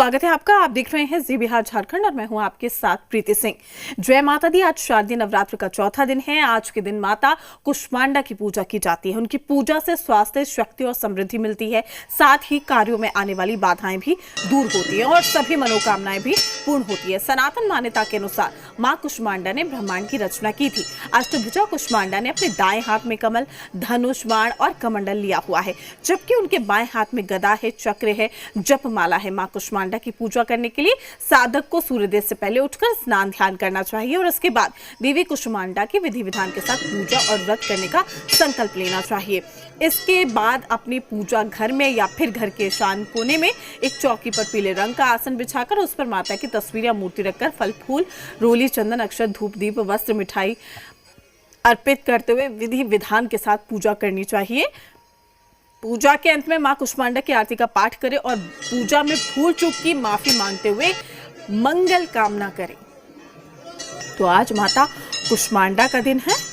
स्वागत है आपका। आप देख रहे हैं जी बिहार झारखंड और मैं हूं आपके साथ प्रीति सिंह। जय माता दी। आज शारदीय नवरात्र का चौथा दिन है। आज के दिन माता कुष्मांडा की पूजा की जाती है। उनकी पूजा से स्वास्थ्य, शक्ति और समृद्धि मिलती है। साथ ही कार्यों में आने वाली बाधाएं भी दूर होती है और सभी मनोकामनाएं भी पूर्ण होती है। सनातन मान्यता के अनुसार माँ कुष्मांडा ने ब्रह्मांड की रचना की थी। अष्टभुजा कुष्मांडा ने अपने दाएं हाथ में कमल, धनुष, बाण और कमंडल लिया हुआ है, जबकि उनके बाएं हाथ में गदा है, चक्र है, जपमाला है। माँ कुष्मांडा की पूजा करने के लिए साधक को सूर्योदय से पहले उठकर स्नान ध्यान करना चाहिए और इसके बाद देवी कुष्मांडा की विधि विधान के साथ पूजा और व्रत करने का संकल्प लेना चाहिए। इसके बाद अपनी पूजा घर में या फिर घर के ईशान कोने में एक चौकी पर पीले रंग का आसन बिछाकर उस पर माता की तस्वीर या मूर्ति रखकर फल फूल, रोली, चंदन, अक्षत, धूप, दीप, वस्त्र, मिठाई अर्पित करते हुए विधि विधान के साथ पूजा करनी चाहिए। पूजा के अंत में मां कुष्मांडा की आरती का पाठ करें और पूजा में भूल चूक की माफी मांगते हुए मंगल कामना करें। तो आज माता कुष्मांडा का दिन है।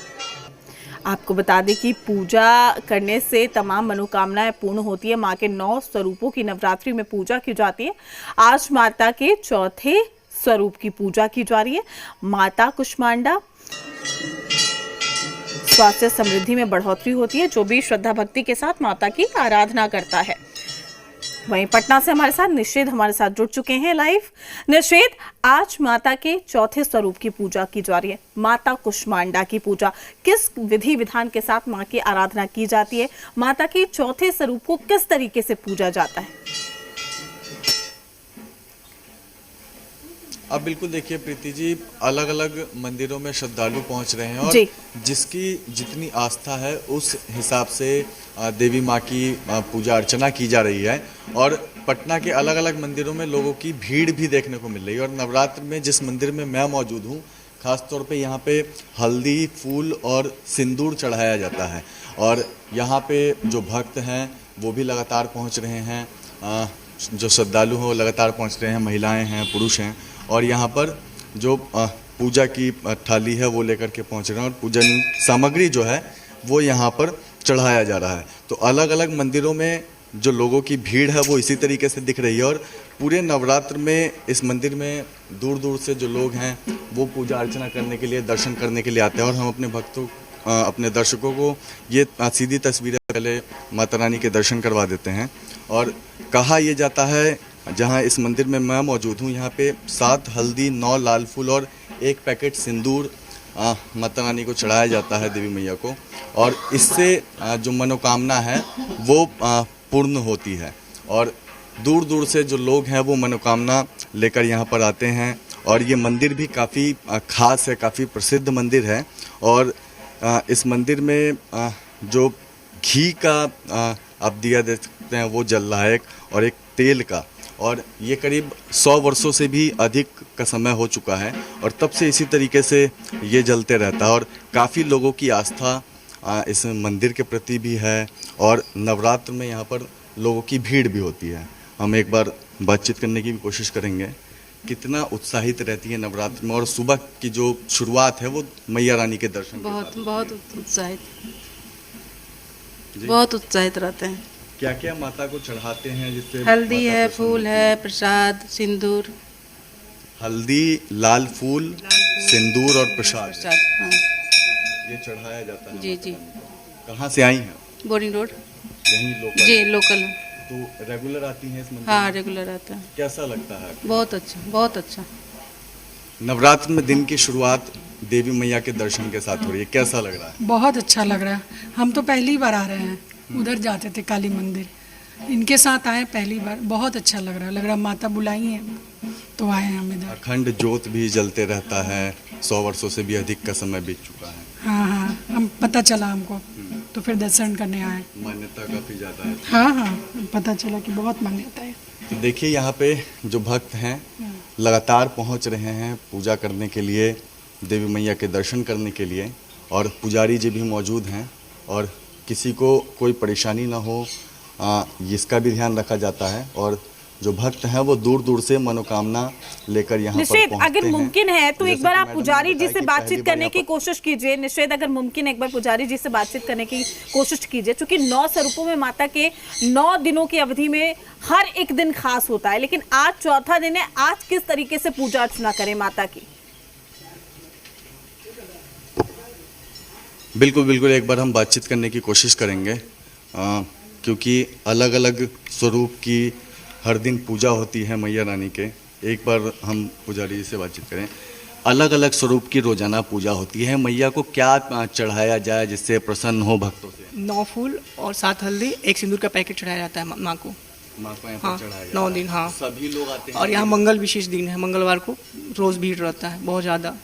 आपको बता दें कि पूजा करने से तमाम मनोकामनाएं पूर्ण होती है। मां के 9 स्वरूपों की नवरात्रि में पूजा की जाती है। आज माता के चौथे स्वरूप की पूजा की जा रही है। माता कुष्मांडा स्वास्थ्य, समृद्धि में बढ़ोतरी होती है। जो भी श्रद्धा भक्ति के साथ माता की आराधना करता है। वहीं पटना से हमारे साथ निषेध हमारे साथ जुड़ चुके हैं लाइव। निषेध, आज माता के चौथे स्वरूप की पूजा की जा रही है, माता कुष्मांडा की पूजा। किस विधि विधान के साथ मां की आराधना की जाती है? माता के चौथे स्वरूप को किस तरीके से पूजा जाता है? अब बिल्कुल देखिए प्रीति जी, अलग अलग मंदिरों में श्रद्धालु पहुंच रहे हैं और जिसकी जितनी आस्था है उस हिसाब से देवी माँ की पूजा अर्चना की जा रही है। और पटना के अलग अलग मंदिरों में लोगों की भीड़ भी देखने को मिल रही है। और नवरात्र में जिस मंदिर में मैं मौजूद हूँ, खास तौर पे यहाँ पे हल्दी, फूल और सिंदूर चढ़ाया जाता है। और यहाँ पे जो भक्त हैं वो भी लगातार पहुँच रहे हैं। जो श्रद्धालु हैं वो लगातार पहुँच रहे हैं, महिलाएँ हैं, पुरुष हैं। और यहाँ पर जो पूजा की थाली है वो लेकर के पहुँच रहे हैं और पूजन सामग्री जो है वो यहाँ पर चढ़ाया जा रहा है। तो अलग अलग मंदिरों में जो लोगों की भीड़ है वो इसी तरीके से दिख रही है। और पूरे नवरात्र में इस मंदिर में दूर दूर से जो लोग हैं वो पूजा अर्चना करने के लिए, दर्शन करने के लिए आते हैं। और हम अपने भक्तों, अपने दर्शकों को ये सीधी तस्वीरें पहले माता रानी के दर्शन करवा देते हैं। और कहा यह जाता है, जहाँ इस मंदिर में मैं मौजूद हूँ, यहाँ पे 7 हल्दी, 9 लाल फूल और 1 पैकेट सिंदूर माता रानी को चढ़ाया जाता है, देवी मैया को। और इससे जो मनोकामना है वो पूर्ण होती है। और दूर दूर से जो लोग हैं वो मनोकामना लेकर यहाँ पर आते हैं। और ये मंदिर भी काफ़ी खास है, काफ़ी प्रसिद्ध मंदिर है। और इस मंदिर में जो घी का आप दिया दे सकते हैं वो जल रहा है, और एक तेल का। और ये करीब 100 वर्षों से भी अधिक का समय हो चुका है और तब से इसी तरीके से ये जलते रहता है। और काफ़ी लोगों की आस्था इस मंदिर के प्रति भी है। और नवरात्र में यहाँ पर लोगों की भीड़ भी होती है। हम एक बार बातचीत करने की भी कोशिश करेंगे। कितना उत्साहित रहती है नवरात्र में, और सुबह की जो शुरुआत है वो मैया रानी के दर्शन बहुत उत्साहित रहते हैं। क्या क्या माता को चढ़ाते हैं? जिससे हल्दी है, फूल है, प्रसाद, सिंदूर। हल्दी, लाल फूल, सिंदूर और प्रसाद। हाँ। ये चढ़ाया जाता है। जी जी। कहाँ से आई हैं? Boring road. यहीं लोकल? जी लोकल। तो रेगुलर आती हैं इस मंदिर? हाँ रेगुलर आता है। कैसा लगता है? बहुत अच्छा, बहुत अच्छा। नवरात्र में दिन की शुरुआत देवी मैया के दर्शन के साथ हो रही है, कैसा लग रहा है? बहुत अच्छा लग रहा है। हम तो पहली बार आ रहे हैं, उधर जाते थे काली मंदिर, इनके साथ आए पहली बार। बहुत अच्छा लग रहा है माता बुलाई है तो आए हम इधर। अखंड ज्योत भी जलते रहता है, 100 वर्षों से भी अधिक का समय बीत चुका है। हाँ, हम पता चला हमको, तो फिर दर्शन करने आए। मान्यता काफी ज्यादा है। हाँ, पता चला कि बहुत मान्यता है। तो देखिए यहाँ पे जो भक्त हैं लगातार पहुँच रहे हैं पूजा करने के लिए, देवी मैया के दर्शन करने के लिए। और पुजारी जी भी मौजूद हैं और किसी को कोई परेशानी ना हो इसका भी ध्यान रखा जाता है। और जो भक्त हैं वो दूर दूर से मनोकामना लेकर यहाँ पर निषेध, पहुँचते अगर हैं। मुमकिन है तो एक जैसे बार कि आप मैडम ने पुजारी जी बताया से कि बातचीत पहली बार करने यहाँ की कोशिश कीजिए। निषेध, अगर मुमकिन है एक बार पुजारी जी से बातचीत करने की कोशिश कीजिए, क्योंकि 9 स्वरूपों में माता के 9 दिनों की अवधि में हर एक दिन खास होता है, लेकिन आज चौथा दिन है। आज किस तरीके से पूजा अर्चना करें माता की? बिल्कुल बिल्कुल, एक बार हम बातचीत करने की कोशिश करेंगे, क्योंकि अलग अलग स्वरूप की हर दिन पूजा होती है मैया रानी के। एक बार हम पुजारी जी से बातचीत करें। अलग अलग स्वरूप की रोजाना पूजा होती है, मैया को क्या चढ़ाया जाए जिससे प्रसन्न हो भक्तों से? 9 फूल और 7 हल्दी, 1 सिंदूर का पैकेट चढ़ाया जाता है माँ को। माँ को यहाँ हाँ, पर चढ़ाया 9 जाता दिन, है। हाँ। सभी लोग आते हैं और यहाँ मंगल विशेष दिन है, मंगलवार को रोज़ भीड़ रहता है बहुत ज़्यादा।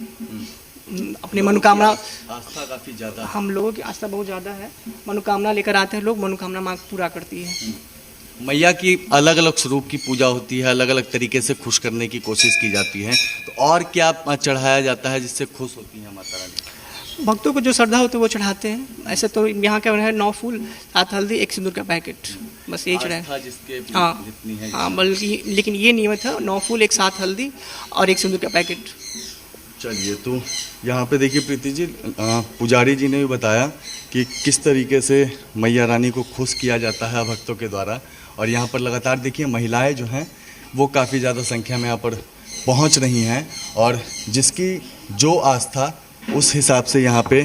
अपनी मनोकामना, आस्था काफी ज्यादा। हम लोगों की आस्था बहुत ज़्यादा है। मनोकामना लेकर आते हैं लोग, मनोकामना माँ पूरा करती है। मैया की अलग अलग स्वरूप की पूजा होती है, अलग अलग तरीके से खुश करने की कोशिश की जाती है। तो और क्या चढ़ाया जाता है जिससे खुश होती है माता रानी? भक्तों को जो श्रद्धा होती है वो चढ़ाते हैं। ऐसे तो यहाँ क्या है, 9 फूल, 7 हल्दी, 1 सिंदूर का पैकेट, बस यही चढ़ाया। आस्था जिसके हाँ जितनी है। हाँ, बल्कि लेकिन ये नियमित है 9 फूल, 1 7 हल्दी और 1 सिंदूर का पैकेट। चलिए, तो यहाँ पे देखिए प्रीति जी, पुजारी जी ने भी बताया कि किस तरीके से मैया रानी को खुश किया जाता है भक्तों के द्वारा। और यहाँ पर लगातार देखिए महिलाएं जो हैं वो काफ़ी ज़्यादा संख्या में यहाँ पर पहुँच रही हैं, और जिसकी जो आस्था उस हिसाब से यहाँ पे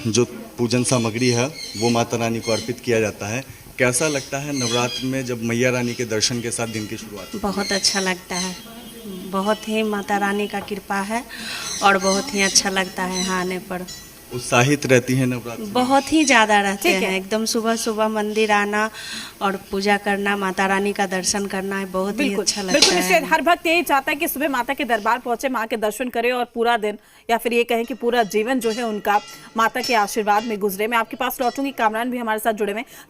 जो पूजन सामग्री है वो माता रानी को अर्पित किया जाता है। कैसा लगता है नवरात्र में जब मैया रानी के दर्शन के साथ दिन की शुरुआत? बहुत अच्छा लगता है, बहुत ही माता रानी का कृपा है और बहुत ही अच्छा लगता है यहाँ आने पर। उत्साहित रहती है नवरात्र में? बहुत ही ज़्यादा रहते ठीक है। हैं, एकदम सुबह सुबह मंदिर आना और पूजा करना, माता रानी का दर्शन करना है, बहुत ही बिल्कुल अच्छा लगता बिल्कुल निषेध, है। हर भक्त यही चाहता है कि सुबह माता के दरबार पहुंचे, माँ के दर्शन करे और पूरा दिन, या फिर ये कहें कि पूरा जीवन जो है उनका माता के आशीर्वाद में गुजरे। मैं आपके पास लौटूंगी, कामरान भी हमारे साथ जुड़े हुए हैं।